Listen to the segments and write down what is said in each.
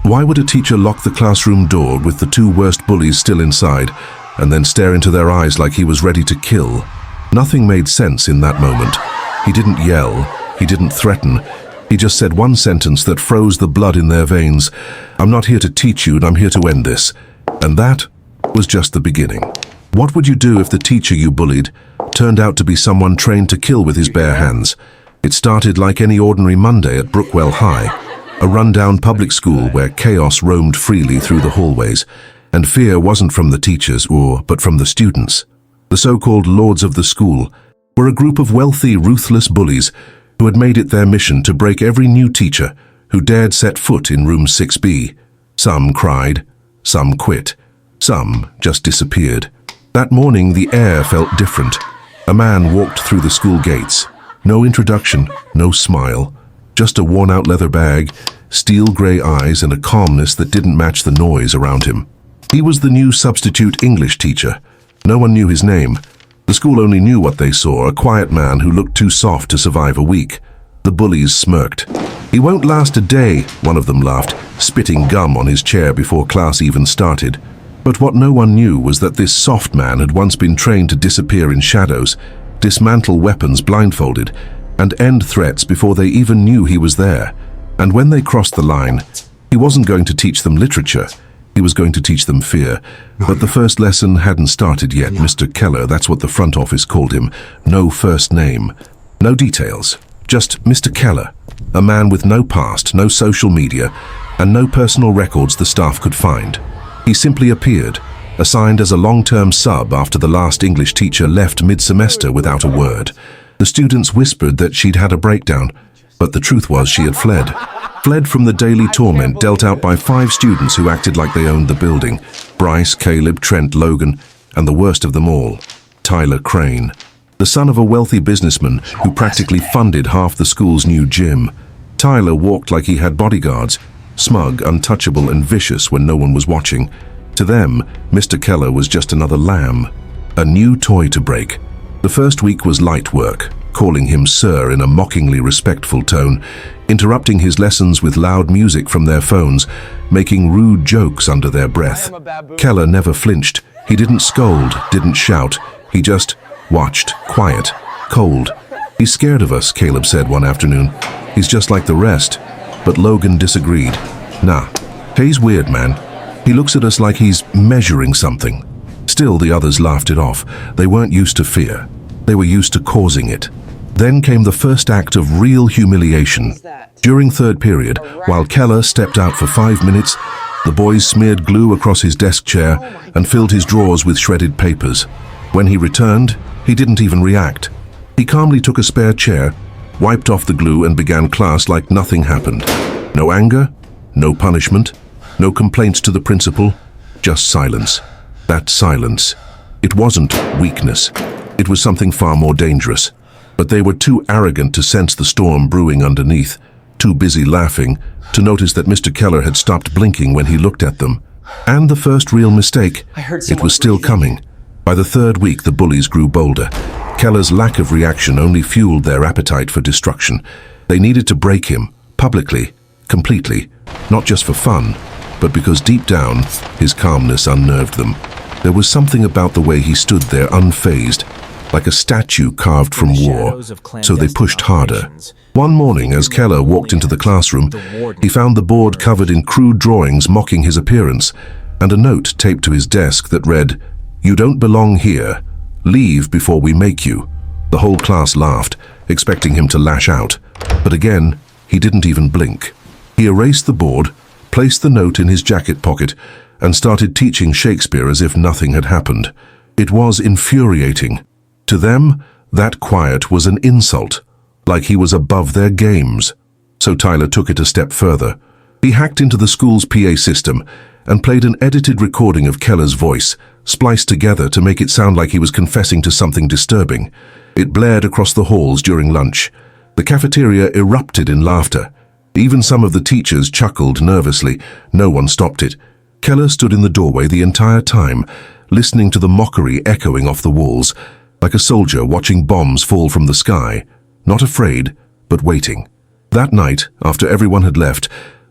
Why would a teacher lock the classroom door with the two worst bullies still inside and then stare into their eyes like he was ready to kill? Nothing made sense in that moment. He didn't yell, he didn't threaten. He just said one sentence that froze the blood in their veins. "I'm not here to teach you, and I'm here to end this." And that was just the beginning. What would you do if the teacher you bullied turned out to be someone trained to kill with his bare hands? It started like any ordinary Monday at Brookwell High, a rundown public school where chaos roamed freely through the hallways, and fear wasn't from the teachers but from the students. The so-called lords of the school were a group of wealthy, ruthless bullies who had made it their mission to break every new teacher who dared set foot in room 6B. Some cried, some quit, some just disappeared. That morning the air felt different. A man walked through the school gates. No introduction, no smile. Just a worn-out leather bag, steel-grey eyes, and a calmness that didn't match the noise around him. He was the new substitute English teacher. No one knew his name. The school only knew what they saw, a quiet man who looked too soft to survive a week. The bullies smirked. "He won't last a day," one of them laughed, spitting gum on his chair before class even started. But what no one knew was that this soft man had once been trained to disappear in shadows, dismantle weapons blindfolded, and end threats before they even knew he was there. And when they crossed the line, he wasn't going to teach them literature. He was going to teach them fear. But the first lesson hadn't started yet. Mr. Keller, that's what the front office called him. No first name, no details. Just Mr. Keller, a man with no past, no social media, and no personal records the staff could find. He simply appeared, assigned as a long-term sub after the last English teacher left mid-semester without a word. The students whispered that she'd had a breakdown, but the truth was she had fled. Fled from the daily torment dealt out by 5 students who acted like they owned the building. Bryce, Caleb, Trent, Logan, and the worst of them all, Tyler Crane, the son of a wealthy businessman who practically funded half the school's new gym. Tyler walked like he had bodyguards, smug, untouchable, and vicious when no one was watching. To them, Mr. Keller was just another lamb, a new toy to break. The first week was light work, calling him sir in a mockingly respectful tone, interrupting his lessons with loud music from their phones, making rude jokes under their breath. Keller never flinched. He didn't scold, didn't shout. He just watched, quiet, cold. "He's scared of us," Caleb said one afternoon. "He's just like the rest." But Logan disagreed. "Nah, he's weird, man. He looks at us like he's measuring something." Still, the others laughed it off. They weren't used to fear. They were used to causing it. Then came the first act of real humiliation. During third period, while Keller stepped out for 5 minutes, the boys smeared glue across his desk chair and filled his drawers with shredded papers. When he returned, he didn't even react. He calmly took a spare chair, wiped off the glue, and began class like nothing happened. No anger, no punishment, no complaints to the principal, just silence. That silence. It wasn't weakness. It was something far more dangerous. But they were too arrogant to sense the storm brewing underneath, too busy laughing to notice that Mr. Keller had stopped blinking when he looked at them. And the first real mistake, it was still coming. By the third week, the bullies grew bolder. Keller's lack of reaction only fueled their appetite for destruction. They needed to break him, publicly, completely, not just for fun, but because deep down, his calmness unnerved them. There was something about the way he stood there unfazed, like a statue carved from war, so they pushed harder. One morning, as Keller walked into the classroom, he found the board covered in crude drawings mocking his appearance, and a note taped to his desk that read, "You don't belong here. Leave before we make you." The whole class laughed, expecting him to lash out. But again, he didn't even blink. He erased the board, placed the note in his jacket pocket, and started teaching Shakespeare as if nothing had happened. It was infuriating. To them, that quiet was an insult, like he was above their games. So Tyler took it a step further. He hacked into the school's PA system and played an edited recording of Keller's voice, spliced together to make it sound like he was confessing to something disturbing. It blared across the halls during lunch. The cafeteria erupted in laughter. Even some of the teachers chuckled nervously. No one stopped it. Keller stood in the doorway the entire time, listening to the mockery echoing off the walls, like a soldier watching bombs fall from the sky, not afraid, but waiting. That night, after everyone had left,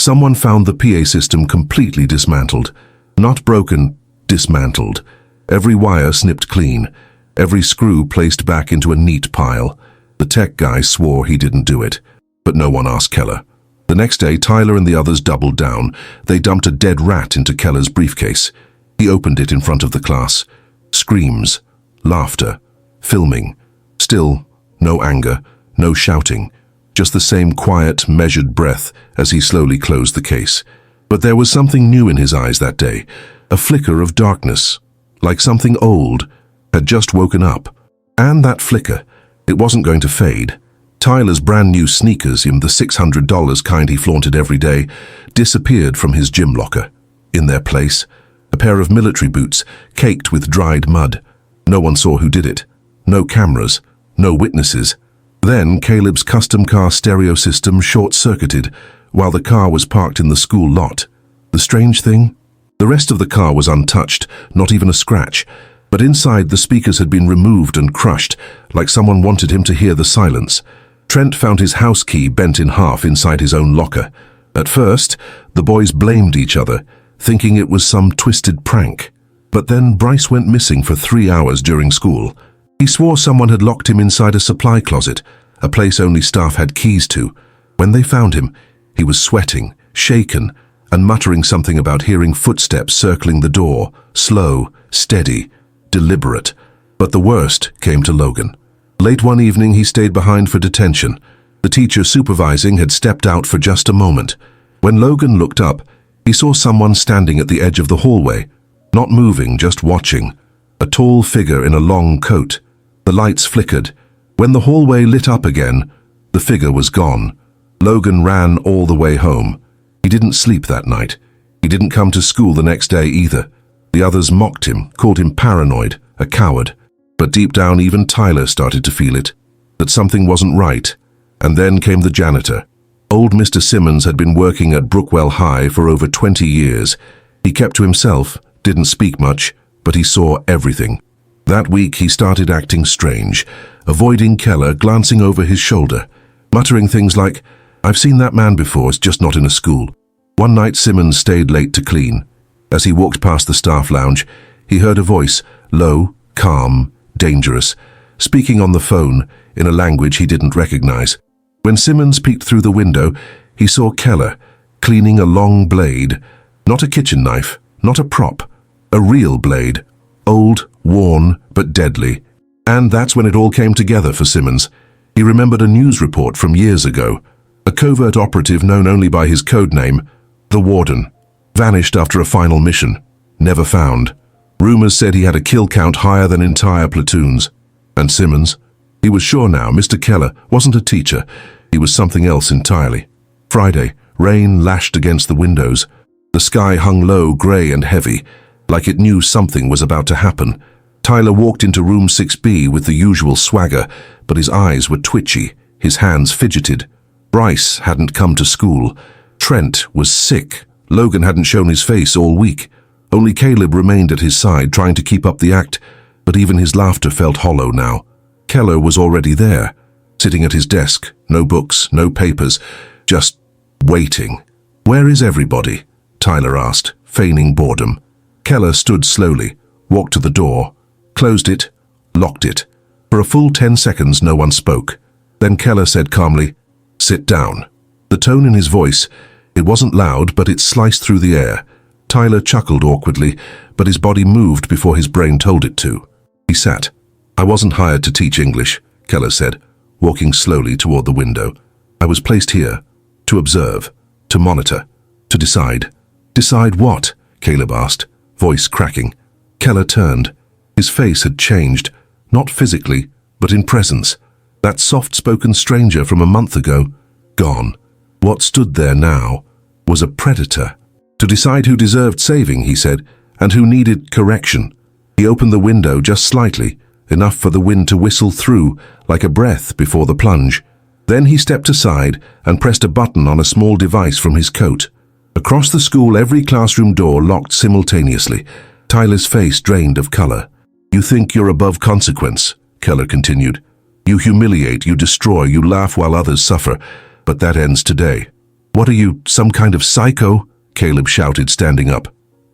Someone found the PA system completely dismantled. Not broken, dismantled. Every wire snipped clean. Every screw placed back into a neat pile. The tech guy swore he didn't do it, but no one asked Keller. The next day, Tyler and the others doubled down. They dumped a dead rat into Keller's briefcase. He opened it in front of the class. Screams, laughter, filming. Still, no anger, no shouting. Just the same quiet, measured breath as he slowly closed the case. But there was something new in his eyes that day. A flicker of darkness, like something old, had just woken up. And that flicker, it wasn't going to fade. Tyler's brand new sneakers, the $600 kind he flaunted every day, disappeared from his gym locker. In their place, a pair of military boots caked with dried mud. No one saw who did it. No cameras. No witnesses. Then Caleb's custom car stereo system short-circuited while the car was parked in the school lot. The strange thing? The rest of the car was untouched, not even a scratch. But inside, the speakers had been removed and crushed, like someone wanted him to hear the silence. Trent found his house key bent in half inside his own locker. At first, the boys blamed each other, thinking it was some twisted prank. But then Bryce went missing for 3 hours during school. He swore someone had locked him inside a supply closet, a place only staff had keys to. When they found him, he was sweating, shaken, and muttering something about hearing footsteps circling the door, slow, steady, deliberate. But the worst came to Logan. Late one evening, he stayed behind for detention. The teacher supervising had stepped out for just a moment. When Logan looked up, he saw someone standing at the edge of the hallway, not moving, just watching. A tall figure in a long coat. The lights flickered. When the hallway lit up again, the figure was gone. Logan ran all the way home. He didn't sleep that night. He didn't come to school the next day either. The others mocked him, called him paranoid, a coward. But deep down, even Tyler started to feel it, that something wasn't right. And then came the janitor. Old Mr. Simmons had been working at Brookwell High for over 20 years. He kept to himself, didn't speak much, but he saw everything. That week, he started acting strange, avoiding Keller, glancing over his shoulder, muttering things like, "I've seen that man before, it's just not in a school." One night, Simmons stayed late to clean. As he walked past the staff lounge, he heard a voice, low, calm, dangerous, speaking on the phone in a language he didn't recognize. When Simmons peeked through the window, he saw Keller cleaning a long blade, not a kitchen knife, not a prop, a real blade, old, worn, but deadly. And that's when it all came together for Simmons. He remembered a news report from years ago. A covert operative known only by his code name, the Warden, vanished after a final mission, never found. Rumors said he had a kill count higher than entire platoons. And Simmons? He was sure now Mr. Keller wasn't a teacher. He was something else entirely. Friday, rain lashed against the windows. The sky hung low, grey and heavy, like it knew something was about to happen. Tyler walked into room 6B with the usual swagger, but his eyes were twitchy, his hands fidgeted. Bryce hadn't come to school. Trent was sick. Logan hadn't shown his face all week. Only Caleb remained at his side, trying to keep up the act, but even his laughter felt hollow now. Keller was already there, sitting at his desk, no books, no papers, just waiting. "Where is everybody?" Tyler asked, feigning boredom. Keller stood slowly, walked to the door, closed it, locked it. For a full 10 seconds, no one spoke. Then Keller said calmly, "Sit down." The tone in his voice, it wasn't loud, but it sliced through the air. Tyler chuckled awkwardly, but his body moved before his brain told it to. He sat. "I wasn't hired to teach English," Keller said, walking slowly toward the window. "I was placed here, to observe, to monitor, to decide." "Decide what?" Caleb asked, voice cracking. Keller turned. His face had changed, not physically, but in presence. That soft-spoken stranger from a month ago, gone. What stood there now was a predator. To decide who deserved saving, he said, and who needed correction. He opened the window just slightly, enough for the wind to whistle through like a breath before the plunge. Then he stepped aside and pressed a button on a small device from his coat. Across the school, every classroom door locked simultaneously. Tyler's face drained of color. "You think you're above consequence," Keller continued. "You humiliate, you destroy, you laugh while others suffer. But that ends today. "What are you, some kind of psycho?" Caleb shouted, standing up.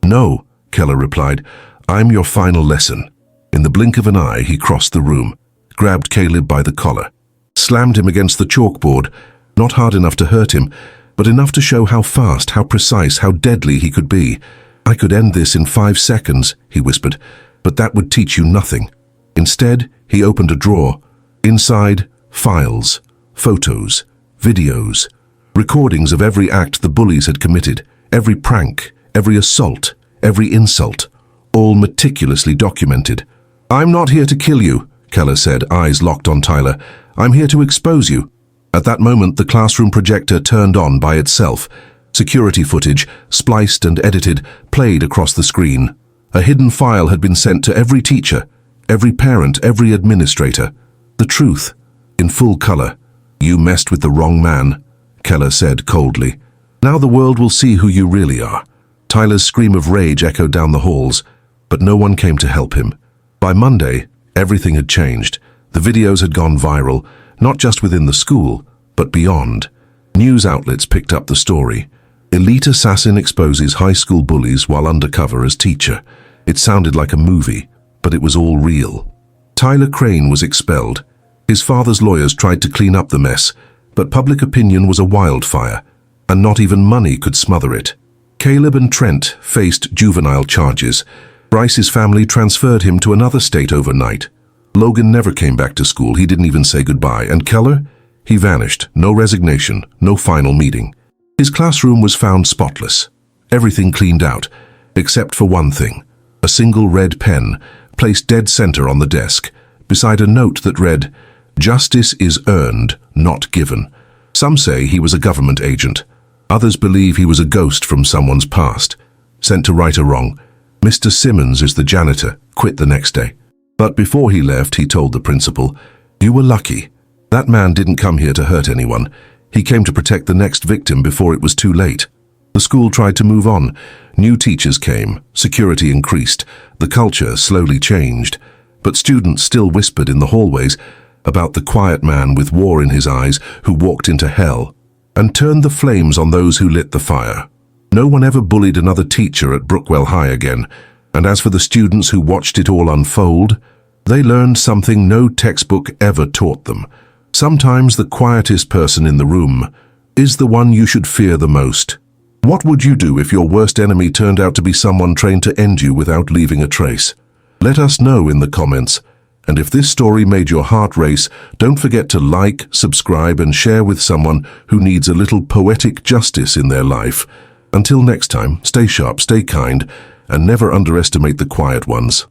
"No," Keller replied. "I'm your final lesson." In the blink of an eye, he crossed the room, grabbed Caleb by the collar, slammed him against the chalkboard, not hard enough to hurt him, but enough to show how fast, how precise, how deadly he could be. "I could end this in 5 seconds, he whispered, "but that would teach you nothing." Instead, he opened a drawer. Inside, files, photos, videos, recordings of every act the bullies had committed, every prank, every assault, every insult, all meticulously documented. "I'm not here to kill you," Keller said, eyes locked on Tyler. "I'm here to expose you." At that moment, the classroom projector turned on by itself. Security footage, spliced and edited, played across the screen. A hidden file had been sent to every teacher, every parent, every administrator. The truth, in full color. "You messed with the wrong man," Keller said coldly. "Now the world will see who you really are." Tyler's scream of rage echoed down the halls, but no one came to help him. By Monday, everything had changed. The videos had gone viral, not just within the school, but beyond. News outlets picked up the story. Elite assassin exposes high school bullies while undercover as teacher. It sounded like a movie, but it was all real. Tyler Crane was expelled. His father's lawyers tried to clean up the mess, but public opinion was a wildfire, and not even money could smother it. Caleb and Trent faced juvenile charges. Bryce's family transferred him to another state overnight. Logan never came back to school, he didn't even say goodbye. And Keller? He vanished, no resignation, no final meeting. His classroom was found spotless, everything cleaned out, except for one thing, a single red pen placed dead center on the desk, beside a note that read, "Justice is earned, not given." Some say he was a government agent. Others believe he was a ghost from someone's past, sent to right a wrong. Mr. Simmons is the janitor, quit the next day. But before he left, he told the principal, "You were lucky. That man didn't come here to hurt anyone. He came to protect the next victim before it was too late." The school tried to move on. New teachers came, security increased, the culture slowly changed. But students still whispered in the hallways about the quiet man with war in his eyes who walked into hell and turned the flames on those who lit the fire. No one ever bullied another teacher at Brookwell High again, and as for the students who watched it all unfold, they learned something no textbook ever taught them. Sometimes the quietest person in the room is the one you should fear the most. What would you do if your worst enemy turned out to be someone trained to end you without leaving a trace? Let us know in the comments. And if this story made your heart race, don't forget to like, subscribe, and share with someone who needs a little poetic justice in their life. Until next time, stay sharp, stay kind, and never underestimate the quiet ones.